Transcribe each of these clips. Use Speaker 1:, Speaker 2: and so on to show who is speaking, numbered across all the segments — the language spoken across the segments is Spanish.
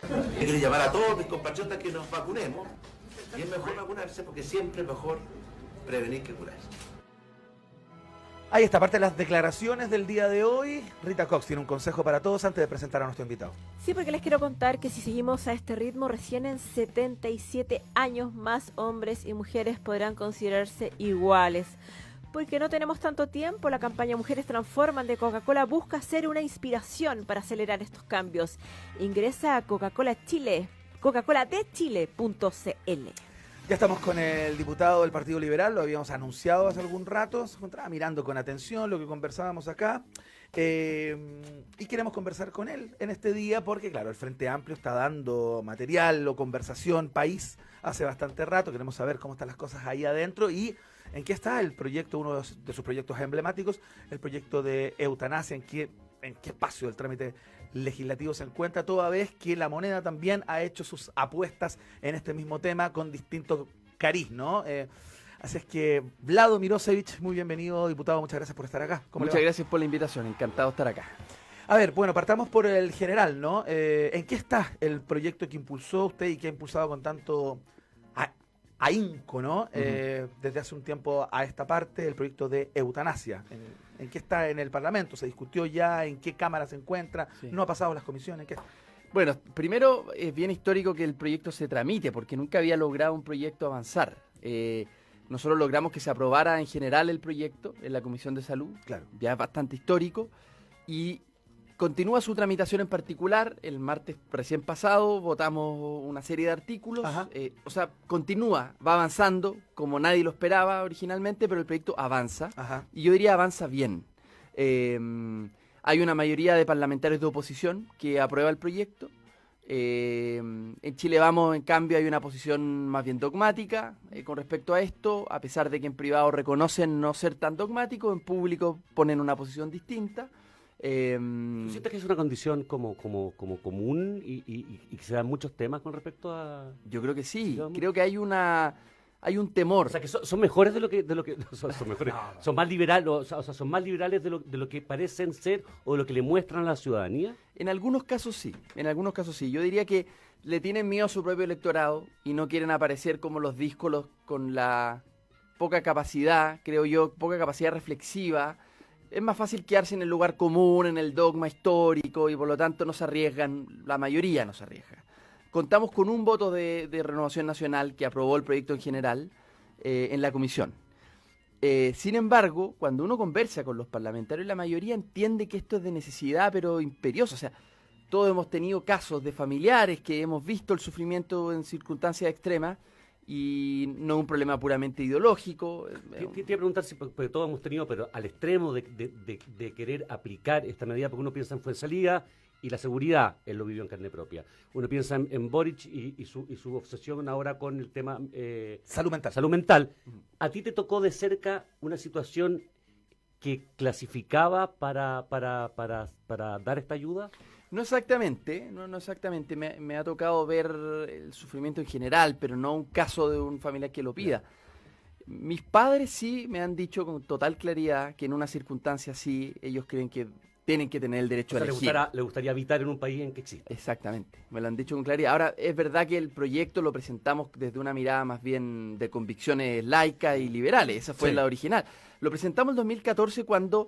Speaker 1: Yo quiero llamar a todos mis compatriotas que nos vacunemos. Y es mejor vacunarse porque siempre es mejor prevenir que curarse.
Speaker 2: Ahí está, parte de las declaraciones del día de hoy. Rita Cox tiene un consejo para todos antes de presentar a nuestro invitado.
Speaker 3: Sí, porque les quiero contar que si seguimos a este ritmo, recién en 77 años más hombres y mujeres podrán considerarse iguales. Porque no tenemos tanto tiempo, la campaña Mujeres Transforman de Coca-Cola busca ser una inspiración para acelerar estos cambios. Ingresa a coca-coladechile.cl.
Speaker 2: Ya estamos con el diputado del Partido Liberal, lo habíamos anunciado hace algún rato, se encontraba mirando con atención lo que conversábamos acá y queremos conversar con él en este día porque, claro, el Frente Amplio está dando material o conversación país hace bastante rato, queremos saber cómo están las cosas ahí adentro y en qué está el proyecto, uno de sus proyectos emblemáticos, el proyecto de eutanasia, en qué espacio del trámite legislativo se encuentra, toda vez que la moneda también ha hecho sus apuestas en este mismo tema con distinto cariz, ¿no? Así es que, Vlado Mirosevich, muy bienvenido, diputado, muchas gracias por estar acá.
Speaker 4: Muchas gracias por la invitación, encantado de estar acá.
Speaker 2: A ver, bueno, partamos por el general, ¿no? ¿En qué está el proyecto que impulsó usted y que ha impulsado con tanto ahínco, ¿no? Desde hace un tiempo a esta parte, el proyecto de eutanasia. ¿En qué está en el Parlamento? ¿Se discutió ya? ¿En qué Cámara se encuentra? Sí. ¿No ha pasado las comisiones? ¿Qué?
Speaker 4: Bueno, primero es bien histórico que el proyecto se tramite, porque nunca había logrado un proyecto avanzar. Nosotros logramos que se aprobara en general el proyecto en la Comisión de Salud, claro, ya es bastante histórico, y continúa su tramitación en particular. El martes recién pasado votamos una serie de artículos, o sea, continúa, va avanzando como nadie lo esperaba originalmente, pero el proyecto avanza, y yo diría avanza bien. Hay una mayoría de parlamentarios de oposición que aprueba el proyecto. En Chile Vamos, en cambio, hay una posición más bien dogmática con respecto a esto, a pesar de que en privado reconocen no ser tan dogmáticos, en público ponen una posición distinta.
Speaker 5: ¿Tú sientes que es una condición como común y que se dan muchos temas con respecto a...?
Speaker 4: Yo creo que sí, creo que hay un temor.
Speaker 5: O sea, que son mejores de lo que son mejores, son más liberales, o sea, son más liberales de lo que parecen ser o de lo que le muestran a la ciudadanía.
Speaker 4: En algunos casos sí, Yo diría que le tienen miedo a su propio electorado y no quieren aparecer como los díscolos con la poca capacidad, creo yo, poca capacidad reflexiva. Es más fácil quedarse en el lugar común, en el dogma histórico, y por lo tanto no se arriesgan, la mayoría no se arriesga. Contamos con un voto de Renovación Nacional que aprobó el proyecto en general en la comisión. Sin embargo, cuando uno conversa con los parlamentarios, la mayoría entiende que esto es de necesidad, pero imperiosa. O sea, todos hemos tenido casos de familiares que hemos visto el sufrimiento en circunstancias extremas, y no un problema puramente ideológico.
Speaker 5: Te iba a preguntar si, porque todos hemos tenido, pero al extremo de querer aplicar esta medida, porque uno piensa en Fuenzalía y la seguridad, él lo vivió en carne propia. Uno piensa en Boric y su obsesión ahora con el tema salud mental. ¿A ti te tocó de cerca una situación que clasificaba para dar esta ayuda?
Speaker 4: No exactamente, no exactamente. Me ha tocado ver el sufrimiento en general, pero no un caso de un familiar que lo pida. Mis padres sí me han dicho con total claridad que en una circunstancia así ellos creen que tienen que tener el derecho a elegir.
Speaker 5: Le gustaría habitar en un país en que existe.
Speaker 4: Exactamente, me lo han dicho con claridad. Ahora, es verdad que el proyecto lo presentamos desde una mirada más bien de convicciones laicas y liberales. Esa fue la original. Lo presentamos en 2014 cuando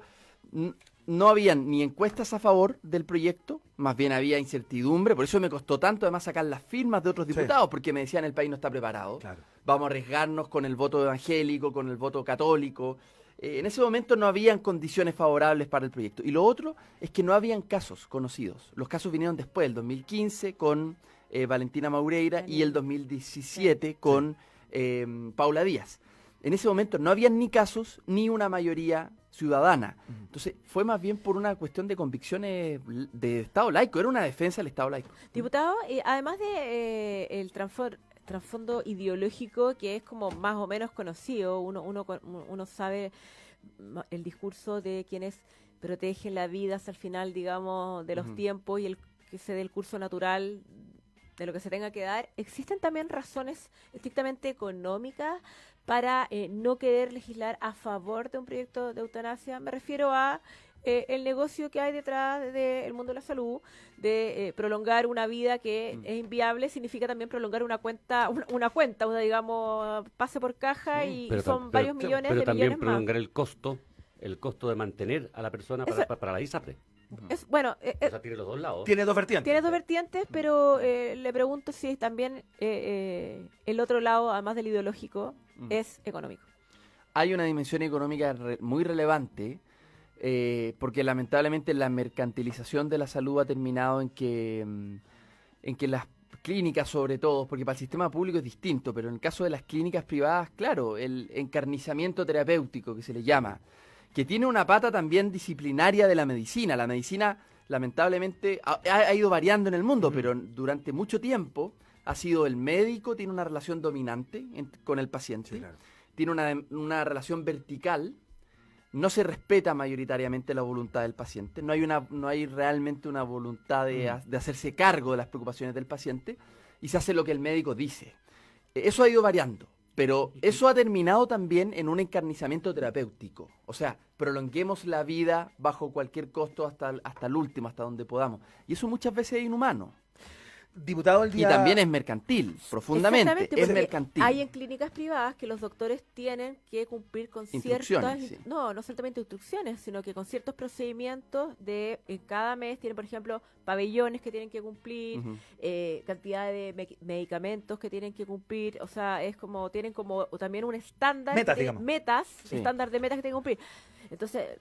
Speaker 4: no habían ni encuestas a favor del proyecto, más bien había incertidumbre, por eso me costó tanto además sacar las firmas de otros diputados, porque me decían el país no está preparado, vamos a arriesgarnos con el voto evangélico, con el voto católico. En ese momento no habían condiciones favorables para el proyecto. Y lo otro es que no habían casos conocidos. Los casos vinieron después, el 2015 con Valentina Maureira y el 2017 con Paula Díaz. En ese momento no habían ni casos ni una mayoría ciudadana. Entonces fue más bien por una cuestión de convicciones de Estado laico, era una defensa del Estado laico.
Speaker 3: Diputado, además de el trasfondo ideológico que es como más o menos conocido, uno sabe el discurso de quienes protegen la vida hasta el final, digamos, de los tiempos y el que se dé el curso natural de lo que se tenga que dar. ¿Existen también razones estrictamente económicas para no querer legislar a favor de un proyecto de eutanasia? Me refiero a el negocio que hay detrás del mundo de la salud, de prolongar una vida que es inviable, significa también prolongar una cuenta, una digamos, pase por caja y son varios millones
Speaker 5: pero
Speaker 3: de
Speaker 5: también
Speaker 3: millones más.
Speaker 5: prolongar el costo de mantener a la persona para la ISAPRE.
Speaker 3: Bueno,
Speaker 5: O sea, tiene los dos lados.
Speaker 2: Tiene dos vertientes.
Speaker 3: tiene dos vertientes, pero le pregunto si también el otro lado, además del ideológico, es económico.
Speaker 4: Hay una dimensión económica muy relevante, porque lamentablemente la mercantilización de la salud ha terminado en que las clínicas, sobre todo, porque para el sistema público es distinto, pero en el caso de las clínicas privadas, claro, el encarnizamiento terapéutico que se le llama, que tiene una pata también disciplinaria de la medicina. La medicina, lamentablemente, ha ido variando en el mundo, pero durante mucho tiempo ha sido el médico, tiene una relación dominante con el paciente,
Speaker 2: Sí, claro.
Speaker 4: tiene una relación vertical, no se respeta mayoritariamente la voluntad del paciente, no hay realmente una voluntad de hacerse cargo de las preocupaciones del paciente, y se hace lo que el médico dice. Eso ha ido variando. Pero eso ha terminado también en un encarnizamiento terapéutico. O sea, prolonguemos la vida bajo cualquier costo hasta el último, hasta donde podamos. Y eso muchas veces es inhumano.
Speaker 2: Diputado, el día...
Speaker 4: Y también es mercantil, profundamente.
Speaker 3: Exactamente,
Speaker 4: Es
Speaker 3: porque
Speaker 4: mercantil.
Speaker 3: hay en clínicas privadas que los doctores tienen que cumplir con ciertas,
Speaker 4: Instrucciones, sí.
Speaker 3: no solamente instrucciones, sino que con ciertos procedimientos cada mes tienen, por ejemplo, pabellones que tienen que cumplir,
Speaker 4: Ujú.
Speaker 3: cantidad de medicamentos que tienen que cumplir, o sea, es como, tienen como también un estándar,
Speaker 2: Metas,
Speaker 3: que tienen-
Speaker 2: digamos.
Speaker 3: metas,
Speaker 4: Sí.
Speaker 3: estándar de metas que tienen que cumplir. Entonces,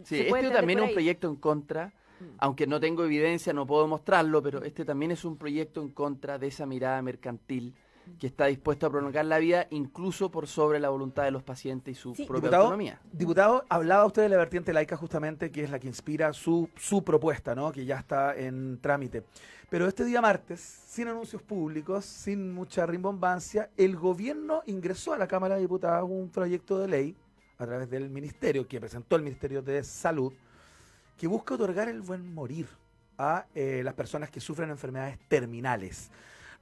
Speaker 4: Sí,
Speaker 3: se puede
Speaker 4: este
Speaker 3: entender
Speaker 4: también
Speaker 3: por
Speaker 4: es un
Speaker 3: ahí.
Speaker 4: proyecto en contra, aunque no tengo evidencia, no puedo mostrarlo, pero este también es un proyecto en contra de esa mirada mercantil que está dispuesto a prolongar la vida incluso por sobre la voluntad de los pacientes y su
Speaker 3: Sí.
Speaker 4: propia
Speaker 2: Diputado,
Speaker 4: autonomía.
Speaker 2: diputado, hablaba usted de la vertiente laica justamente, que es la que inspira su propuesta, ¿no? Que ya está en trámite. Pero este día martes, sin anuncios públicos, sin mucha rimbombancia, el gobierno ingresó a la Cámara de Diputados un proyecto de ley a través del ministerio, que presentó el Ministerio de Salud, que busca otorgar el buen morir a las personas que sufren enfermedades terminales.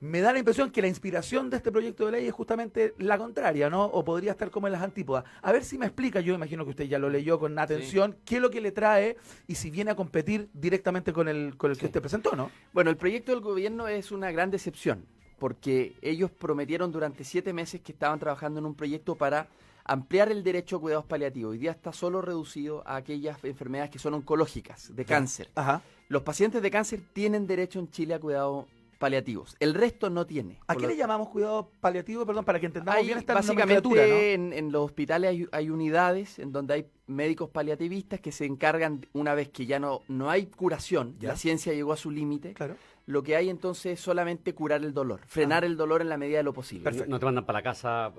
Speaker 2: Me da la impresión que la inspiración de este proyecto de ley es justamente la contraria, ¿no? O podría estar como en las antípodas. A ver si me explica, yo imagino que usted ya lo leyó con atención, qué es lo que le trae y si viene a competir directamente con el que usted presentó, ¿no?
Speaker 4: Bueno, el proyecto del gobierno es una gran decepción, porque ellos prometieron durante 7 meses que estaban trabajando en un proyecto para ampliar el derecho a cuidados paliativos. Hoy día está solo reducido a aquellas enfermedades que son oncológicas, de cáncer.
Speaker 2: Ajá.
Speaker 4: Los pacientes de cáncer tienen derecho en Chile a cuidados paliativos. El resto no tiene.
Speaker 2: ¿A
Speaker 4: Por
Speaker 2: qué
Speaker 4: lo-
Speaker 2: le llamamos cuidado paliativo? Perdón, para que entendamos
Speaker 4: Hay,
Speaker 2: bien esta
Speaker 4: básicamente
Speaker 2: nomenclatura, ¿no?
Speaker 4: en los hospitales hay unidades en donde hay médicos paliativistas que se encargan, una vez que ya no hay curación,
Speaker 2: Ya.
Speaker 4: la ciencia llegó a su límite,
Speaker 2: Claro.
Speaker 4: lo que hay entonces es solamente curar el dolor, frenar el dolor en la medida de lo posible.
Speaker 2: Perfecto.
Speaker 5: No te mandan para la casa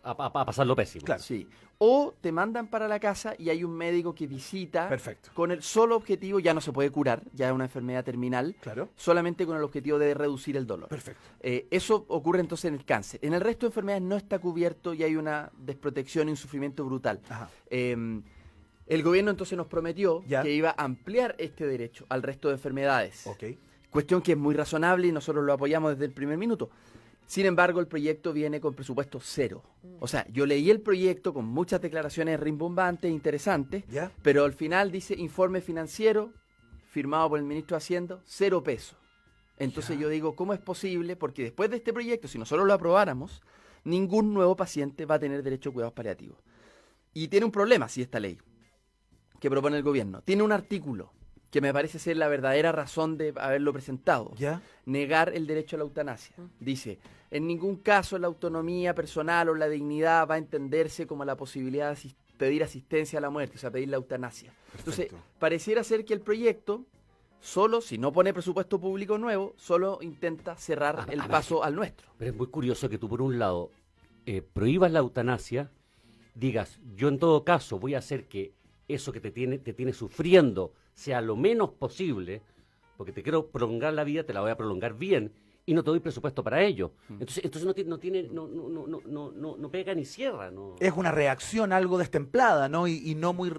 Speaker 5: a pasarlo pésimo.
Speaker 2: Claro.
Speaker 4: Sí. O te mandan para la casa y hay un médico que visita
Speaker 2: Perfecto.
Speaker 4: con el solo objetivo, ya no se puede curar, ya es una enfermedad terminal,
Speaker 2: Claro.
Speaker 4: solamente con el objetivo de reducir el dolor.
Speaker 2: Perfecto.
Speaker 4: Eso ocurre entonces en el cáncer. En el resto de enfermedades no está cubierto y hay una desprotección y un sufrimiento brutal.
Speaker 2: Ajá.
Speaker 4: El gobierno entonces nos prometió
Speaker 2: Ya.
Speaker 4: que iba a ampliar este derecho al resto de enfermedades.
Speaker 2: Ok.
Speaker 4: Cuestión que es muy razonable y nosotros lo apoyamos desde el primer minuto. Sin embargo, el proyecto viene con presupuesto cero. O sea, yo leí el proyecto con muchas declaraciones rimbombantes, interesantes,
Speaker 2: ¿Ya?
Speaker 4: pero al final dice informe financiero firmado por el ministro de Hacienda, 0 pesos. Entonces
Speaker 2: Ya.
Speaker 4: yo digo, ¿cómo es posible? Porque después de este proyecto, si nosotros lo aprobáramos, ningún nuevo paciente va a tener derecho a cuidados paliativos. Y tiene un problema, si esta ley que propone el gobierno. Tiene un artículo que me parece ser la verdadera razón de haberlo presentado.
Speaker 2: ¿Ya?
Speaker 4: Negar el derecho a la eutanasia. Dice, en ningún caso la autonomía personal o la dignidad va a entenderse como la posibilidad de pedir asistencia a la muerte, o sea, pedir la eutanasia. Entonces,
Speaker 2: Perfecto.
Speaker 4: pareciera ser que el proyecto, solo, si no pone presupuesto público nuevo, solo intenta cerrar el paso al nuestro.
Speaker 5: Pero es muy curioso que tú, por un lado, prohíbas la eutanasia, digas, yo en todo caso voy a hacer que eso que te tiene sufriendo sea lo menos posible, porque te quiero prolongar la vida, te la voy a prolongar bien, y no te doy presupuesto para ello. Entonces no pega ni cierra. No.
Speaker 2: Es una reacción algo destemplada, ¿no? Y no muy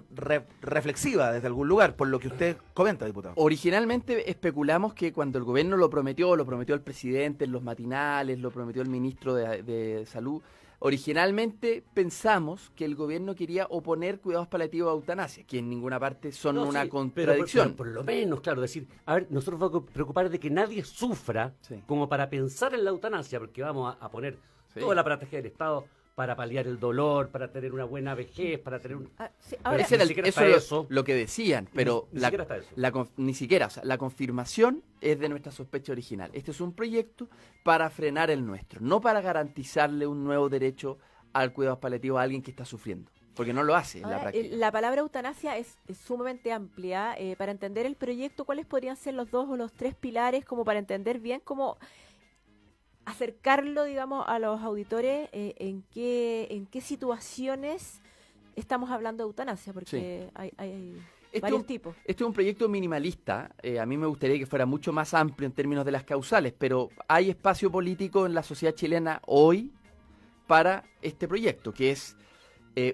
Speaker 2: reflexiva desde algún lugar, por lo que usted comenta, diputado.
Speaker 4: Originalmente especulamos que cuando el gobierno lo prometió el presidente en los matinales, lo prometió el ministro de Salud, Originalmente pensamos que el gobierno quería oponer cuidados paliativos a eutanasia, que en ninguna parte son una contradicción.
Speaker 5: Pero por lo menos, claro, decir, a ver, nosotros vamos a preocupar de que nadie sufra como para pensar en la eutanasia, porque vamos a poner toda la aparataje del Estado para paliar el dolor, para tener una buena vejez, para tener un...
Speaker 3: Ahora,
Speaker 4: Eso es lo que decían, pero
Speaker 5: ni siquiera está eso.
Speaker 4: ni siquiera, o sea, la confirmación es de nuestra sospecha original. Este es un proyecto para frenar el nuestro, no para garantizarle un nuevo derecho al cuidado paliativo a alguien que está sufriendo, porque no lo hace en la práctica.
Speaker 3: La palabra eutanasia es sumamente amplia. Para entender el proyecto, ¿cuáles podrían ser los 2 o los 3 pilares como para entender bien cómo acercarlo, digamos, a los auditores en qué situaciones estamos hablando de eutanasia? Porque hay varios tipos.
Speaker 4: Este es un proyecto minimalista. A mí me gustaría que fuera mucho más amplio en términos de las causales, pero hay espacio político en la sociedad chilena hoy para este proyecto, que es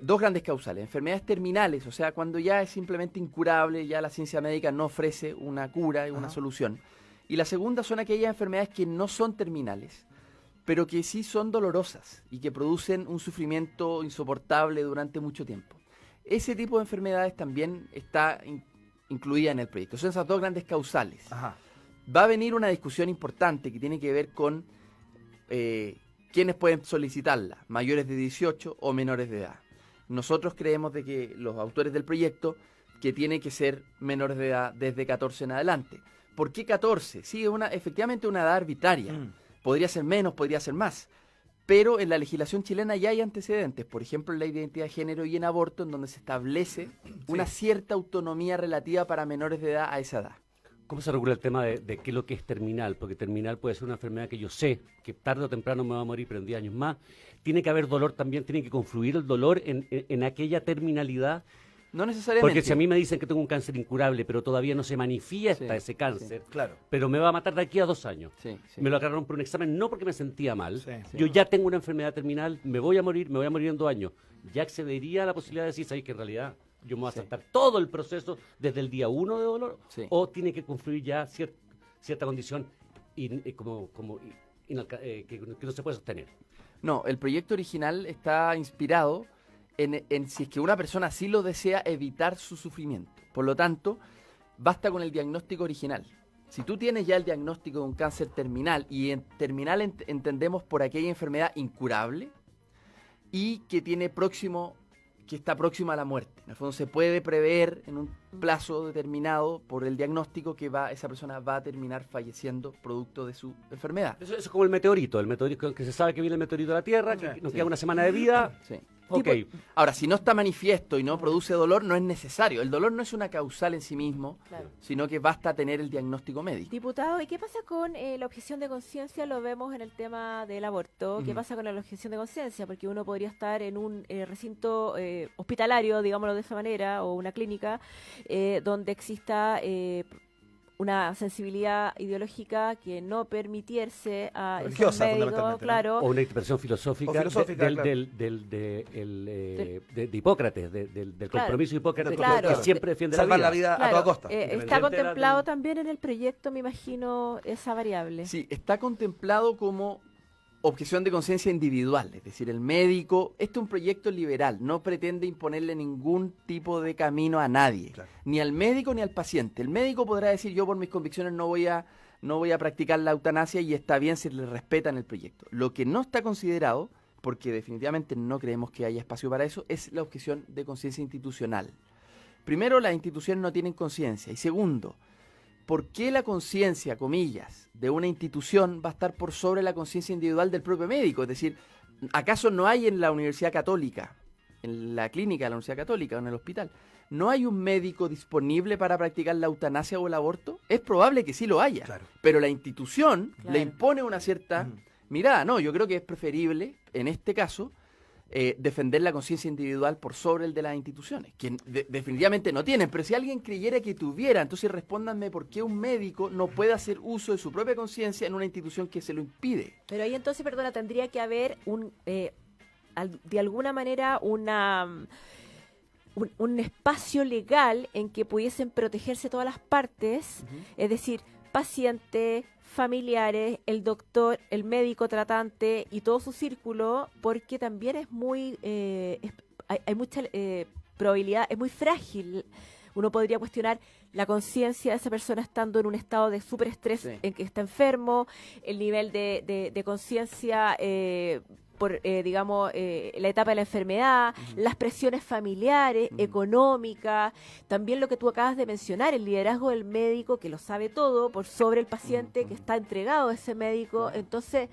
Speaker 4: 2 grandes causales. Enfermedades terminales, o sea, cuando ya es simplemente incurable, ya la ciencia médica no ofrece una cura y una solución. Y la segunda son aquellas enfermedades que no son terminales, pero que sí son dolorosas y que producen un sufrimiento insoportable durante mucho tiempo. Ese tipo de enfermedades también está incluida en el proyecto. Son esas 2 grandes causales. Va a venir una discusión importante que tiene que ver con quiénes pueden solicitarla, mayores de 18 o menores de edad. Nosotros creemos de que los autores del proyecto que tienen que ser menores de edad desde 14 en adelante. ¿Por qué 14? Sí, es efectivamente una edad arbitraria. Podría ser menos, podría ser más. Pero en la legislación chilena ya hay antecedentes. Por ejemplo, en la identidad de género y en aborto, en donde se establece una cierta autonomía relativa para menores de edad a esa edad.
Speaker 5: ¿Cómo se regula el tema de qué es lo que es terminal? Porque terminal puede ser una enfermedad que yo sé que tarde o temprano me va a morir, pero en 10 años más. Tiene que haber dolor también, tiene que confluir el dolor en aquella terminalidad.
Speaker 4: No necesariamente.
Speaker 5: Porque si a mí me dicen que tengo un cáncer incurable, pero todavía no se manifiesta ese cáncer, pero me va a matar de aquí a 2 años. Me lo aclararon por un examen, no porque me sentía mal. Yo ya tengo una enfermedad terminal, me voy a morir en 2 años. Ya accedería a la posibilidad de decir, ¿sabes que en realidad yo me voy a saltar todo el proceso desde el día 1 de dolor? ¿O tiene que confluir ya cierta condición que no se puede sostener?
Speaker 4: No, el proyecto original está inspirado en si es que una persona sí lo desea, evitar su sufrimiento. Por lo tanto, basta con el diagnóstico original. Si tú tienes ya el diagnóstico de un cáncer terminal, y en terminal entendemos por aquella enfermedad incurable y que está próxima a la muerte. En el fondo se puede prever en un plazo determinado por el diagnóstico que esa persona va a terminar falleciendo producto de su enfermedad.
Speaker 5: Eso es como el meteorito que se sabe que viene el meteorito a la Tierra, que nos queda una semana de vida. Okay.
Speaker 4: Ahora, si no está manifiesto y no produce dolor, no es necesario. El dolor no es una causal en sí mismo, sino que basta tener el diagnóstico médico.
Speaker 3: Diputado, ¿y qué pasa con la objeción de conciencia? Lo vemos en el tema del aborto. ¿Qué pasa con la objeción de conciencia? Porque uno podría estar en un recinto hospitalario, digámoslo de esa manera, o una clínica, donde exista una sensibilidad ideológica que no permitiese a esos médicos,
Speaker 5: o una expresión filosófica de Hipócrates, del compromiso de Hipócrates, que siempre defiende
Speaker 2: salvar
Speaker 5: la vida
Speaker 2: a toda costa.
Speaker 3: Está contemplado también en el proyecto, me imagino, esa variable.
Speaker 4: Sí, está contemplado como objeción de conciencia individual, es decir, el médico, este es un proyecto liberal, no pretende imponerle ningún tipo de camino a nadie, ni al médico ni al paciente. El médico podrá decir, yo por mis convicciones no voy a practicar la eutanasia, y está bien si le respetan el proyecto. Lo que no está considerado, porque definitivamente no creemos que haya espacio para eso, es la objeción de conciencia institucional. Primero, las instituciones no tienen conciencia, y segundo, ¿por qué la conciencia, comillas, de una institución va a estar por sobre la conciencia individual del propio médico? Es decir, ¿acaso no hay en la Universidad Católica, en la clínica de la Universidad Católica o en el hospital, no hay un médico disponible para practicar la eutanasia o el aborto? Es probable que sí lo haya, pero la institución le impone una cierta mirada. No, yo creo que es preferible, en este caso, defender la conciencia individual por sobre el de las instituciones, que definitivamente no tienen, pero si alguien creyera que tuviera, entonces respóndanme por qué un médico no puede hacer uso de su propia conciencia en una institución que se lo impide.
Speaker 3: Pero ahí entonces, perdona, tendría que haber de alguna manera un espacio legal en que pudiesen protegerse todas las partes, es decir, paciente, familiares, el doctor, el médico tratante y todo su círculo, porque también es muy, hay mucha probabilidad, es muy frágil. Uno podría cuestionar la conciencia de esa persona estando en un estado de súper estrés en que está enfermo, el nivel de conciencia por, digamos, la etapa de la enfermedad, las presiones familiares, económicas, también lo que tú acabas de mencionar, el liderazgo del médico que lo sabe todo por sobre el paciente que está entregado a ese médico. Entonces,